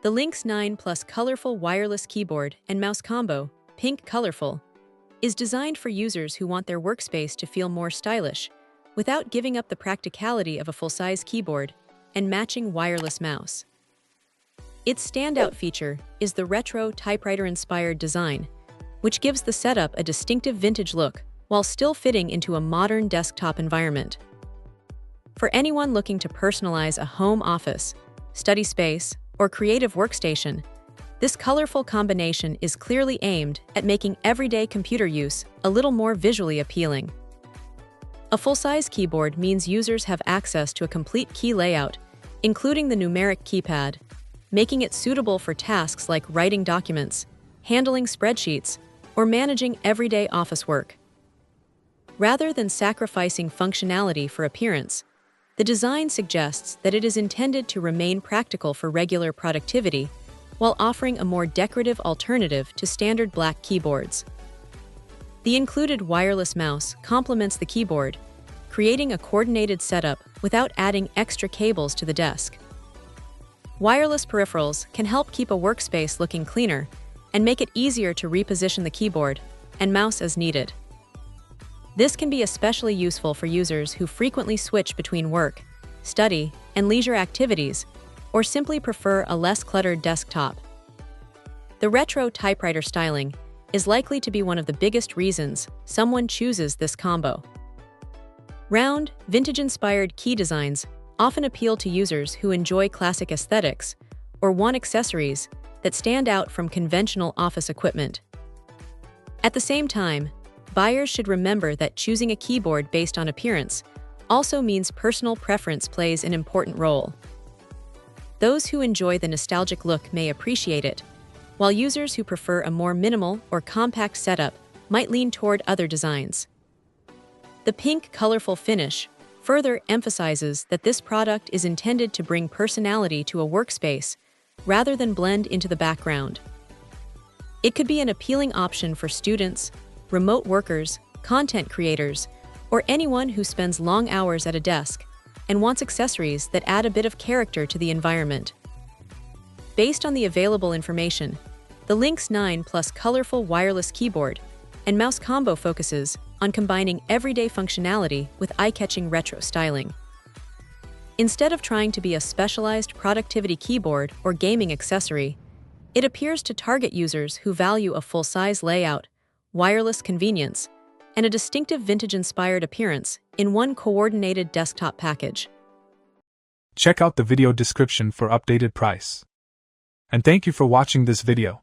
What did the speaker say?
The Links9 Plus colorful wireless keyboard and mouse combo, Pink Colorful, is designed for users who want their workspace to feel more stylish, without giving up the practicality of a full-size keyboard and matching wireless mouse. Its standout feature is the retro typewriter-inspired design, which gives the setup a distinctive vintage look while still fitting into a modern desktop environment. For anyone looking to personalize a home office, study space, or creative workstation, this colorful combination is clearly aimed at making everyday computer use a little more visually appealing. A full-size keyboard means users have access to a complete key layout, including the numeric keypad, making it suitable for tasks like writing documents, handling spreadsheets, or managing everyday office work. Rather than sacrificing functionality for appearance, the design suggests that it is intended to remain practical for regular productivity while offering a more decorative alternative to standard black keyboards. The included wireless mouse complements the keyboard, creating a coordinated setup without adding extra cables to the desk. Wireless peripherals can help keep a workspace looking cleaner and make it easier to reposition the keyboard and mouse as needed. This can be especially useful for users who frequently switch between work, study, and leisure activities, or simply prefer a less cluttered desktop. The retro typewriter styling is likely to be one of the biggest reasons someone chooses this combo. Round, vintage-inspired key designs often appeal to users who enjoy classic aesthetics or want accessories that stand out from conventional office equipment. At the same time, buyers should remember that choosing a keyboard based on appearance also means personal preference plays an important role. Those who enjoy the nostalgic look may appreciate it, while users who prefer a more minimal or compact setup might lean toward other designs. The pink, colorful finish further emphasizes that this product is intended to bring personality to a workspace rather than blend into the background. It could be an appealing option for students, remote workers, content creators, or anyone who spends long hours at a desk and wants accessories that add a bit of character to the environment. Based on the available information, the Links9 Plus colorful wireless keyboard and mouse combo focuses on combining everyday functionality with eye-catching retro styling. Instead of trying to be a specialized productivity keyboard or gaming accessory, it appears to target users who value a full-size layout, wireless convenience, and a distinctive vintage-inspired appearance in one coordinated desktop package. Check out the video description for updated price. And thank you for watching this video.